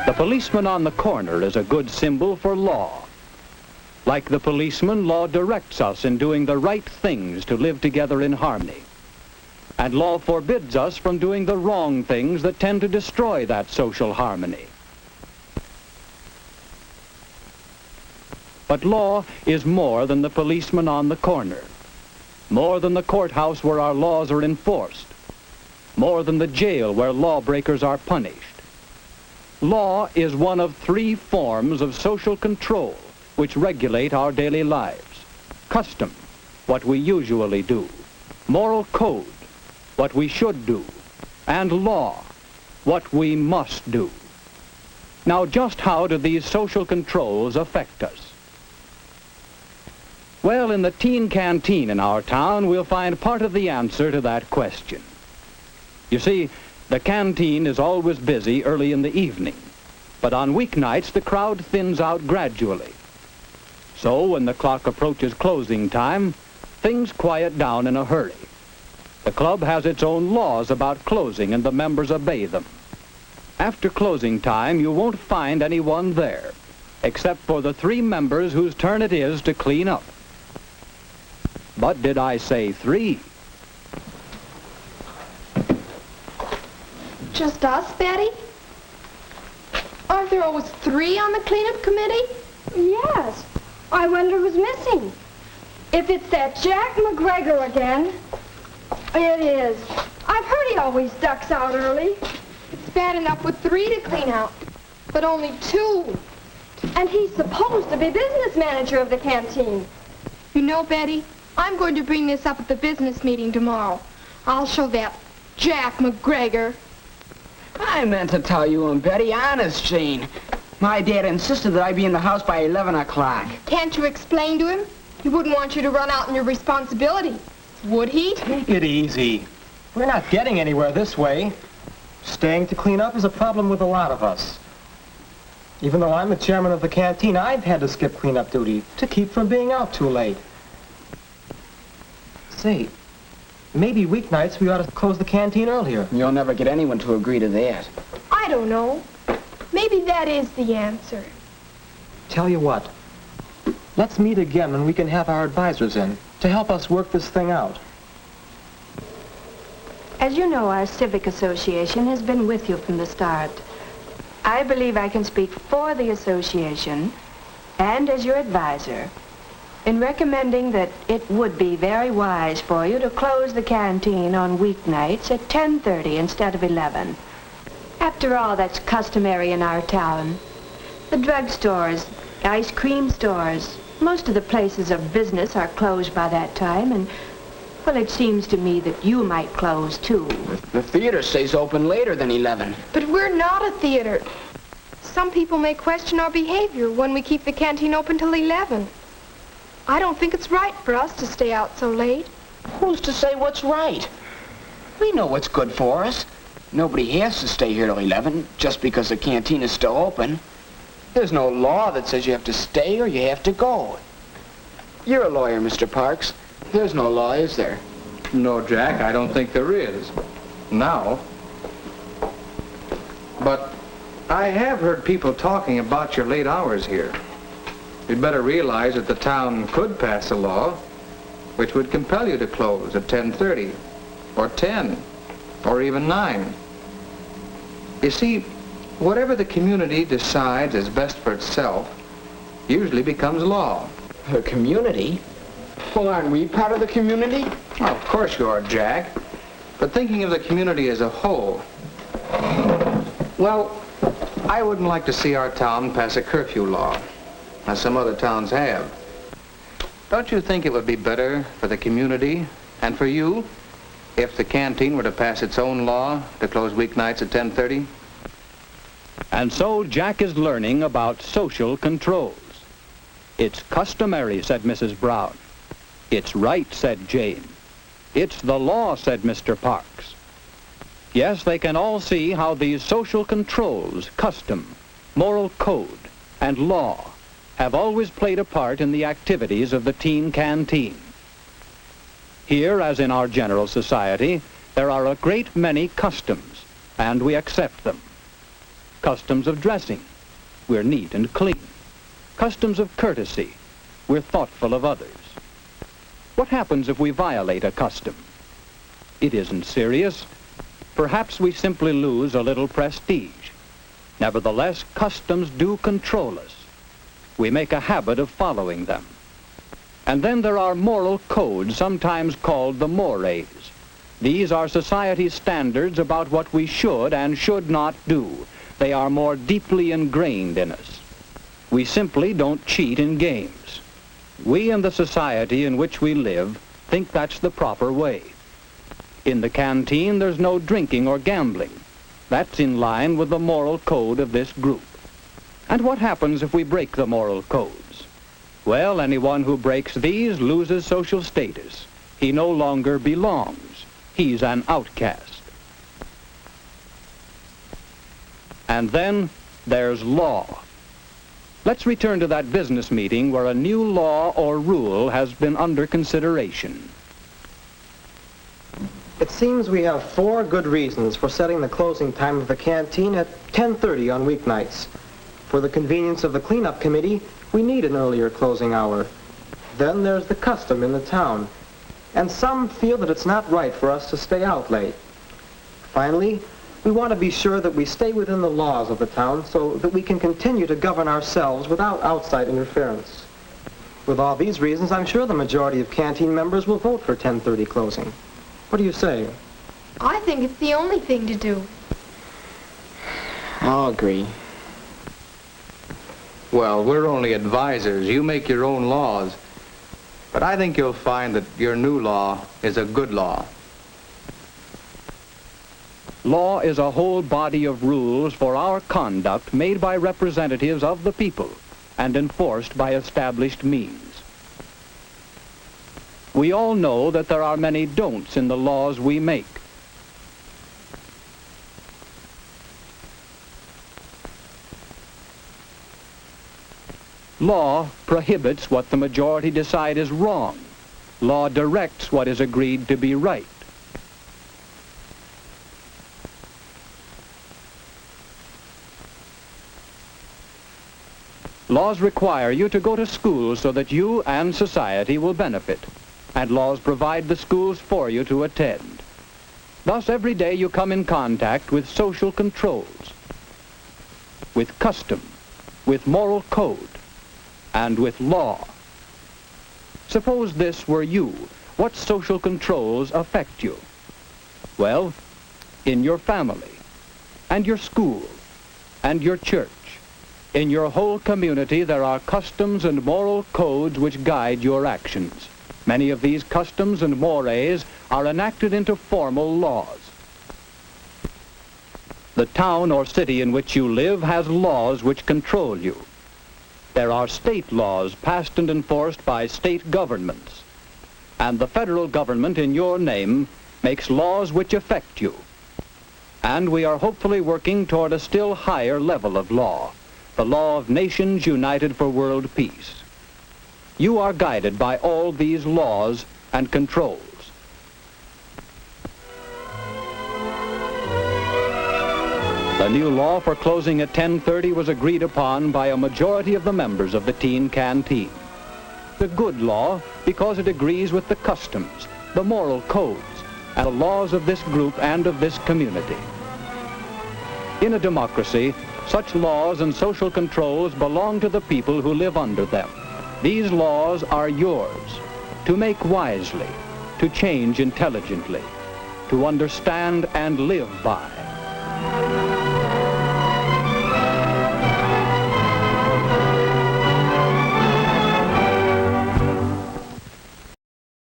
The policeman on the corner is a good symbol for law. Like the policeman, law directs us in doing the right things to live together in harmony. And law forbids us from doing the wrong things that tend to destroy that social harmony. But law is more than the policeman on the corner, more than the courthouse where our laws are enforced, more than the jail where lawbreakers are punished. Law is one of three forms of social control which regulate our daily lives. Custom, what we usually do. Moral code, what we should do. And law, what we must do. Now, just how do these social controls affect us? Well, in the teen canteen in our town, we'll find part of the answer to that question. You see, the canteen is always busy early in the evening, but on weeknights the crowd thins out gradually. So when the clock approaches closing time, things quiet down in a hurry. The club has its own laws about closing and the members obey them. After closing time, you won't find anyone there, except for the 3 members whose turn it is to clean up. But did I say 3? Just us, Betty? Aren't there always 3 on the cleanup committee? Yes. I wonder who's missing. If it's that Jack McGregor again. It is. I've heard he always ducks out early. It's bad enough with 3 to clean out, but only 2. And he's supposed to be business manager of the canteen. You know, Betty, I'm going to bring this up at the business meeting tomorrow. I'll show that Jack McGregor. I meant to tell you, Betty, honest, Jane. My dad insisted that I be in the house by 11 o'clock. Can't you explain to him? He wouldn't want you to run out on your responsibility, would he? Take it easy. We're not getting anywhere this way. Staying to clean up is a problem with a lot of us. Even though I'm the chairman of the canteen, I've had to skip cleanup duty to keep from being out too late. Say, maybe weeknights we ought to close the canteen earlier. You'll never get anyone to agree to that. I don't know. Maybe that is the answer. Tell you what, let's meet again when we can have our advisors in to help us work this thing out. As you know, our civic association has been with you from the start. I believe I can speak for the association and as your advisor in recommending that it would be very wise for you to close the canteen on weeknights at 10:30 instead of 11. After all, that's customary in our town. The drugstores, ice cream stores, most of the places of business are closed by that time, and, well, it seems to me that you might close, too. The theater stays open later than 11. But we're not a theater. Some people may question our behavior when we keep the canteen open till 11. I don't think it's right for us to stay out so late. Who's to say what's right? We know what's good for us. Nobody has to stay here till 11 just because the canteen is still open. There's no law that says you have to stay or you have to go. You're a lawyer, Mr. Parks. There's no law, is there? No, Jack, I don't think there is. Now. But I have heard people talking about your late hours here. You'd better realize that the town could pass a law which would compel you to close at 10:30 or 10 or even 9. You see, whatever the community decides is best for itself usually becomes law. The community? Well, aren't we part of the community? Well, of course you are, Jack. But thinking of the community as a whole, well, I wouldn't like to see our town pass a curfew law, as some other towns have. Don't you think it would be better for the community and for you if the canteen were to pass its own law to close weeknights at 10:30? And so Jack is learning about social controls. It's customary, said Mrs. Brown. It's right, said Jane. It's the law, said Mr. Parks. Yes, they can all see how these social controls, custom, moral code, and law have always played a part in the activities of the teen canteen. Here, as in our general society, there are a great many customs, and we accept them. Customs of dressing. We're neat and clean. Customs of courtesy. We're thoughtful of others. What happens if we violate a custom? It isn't serious. Perhaps we simply lose a little prestige. Nevertheless, customs do control us. We make a habit of following them. And then there are moral codes, sometimes called the mores. These are society's standards about what we should and should not do. They are more deeply ingrained in us. We simply don't cheat in games. We in the society in which we live think that's the proper way. In the canteen, there's no drinking or gambling. That's in line with the moral code of this group. And what happens if we break the moral codes? Well, anyone who breaks these loses social status. He no longer belongs. He's an outcast. And then there's law. Let's return to that business meeting where a new law or rule has been under consideration. It seems we have 4 good reasons for setting the closing time of the canteen at 10:30 on weeknights. For the convenience of the cleanup committee, we need an earlier closing hour. Then there's the custom in the town. And some feel that it's not right for us to stay out late. Finally, we want to be sure that we stay within the laws of the town so that we can continue to govern ourselves without outside interference. With all these reasons, I'm sure the majority of canteen members will vote for 10:30 closing. What do you say? I think it's the only thing to do. I'll agree. Well, we're only advisors. You make your own laws. But I think you'll find that your new law is a good law. Law is a whole body of rules for our conduct made by representatives of the people and enforced by established means. We all know that there are many don'ts in the laws we make. Law prohibits what the majority decide is wrong. Law directs what is agreed to be right. Laws require you to go to school so that you and society will benefit, and laws provide the schools for you to attend. Thus, every day you come in contact with social controls, with custom, with moral code, and with law. Suppose this were you. What social controls affect you? Well, in your family, and your school, and your church. In your whole community, there are customs and moral codes which guide your actions. Many of these customs and mores are enacted into formal laws. The town or city in which you live has laws which control you. There are state laws passed and enforced by state governments. And the federal government in your name makes laws which affect you. And we are hopefully working toward a still higher level of law, the law of nations united for world peace. You are guided by all these laws and controls. The new law for closing at 10:30 was agreed upon by a majority of the members of the teen canteen. The good law because it agrees with the customs, the moral codes, and the laws of this group and of this community. In a democracy, such laws and social controls belong to the people who live under them. These laws are yours, to make wisely, to change intelligently, to understand and live by.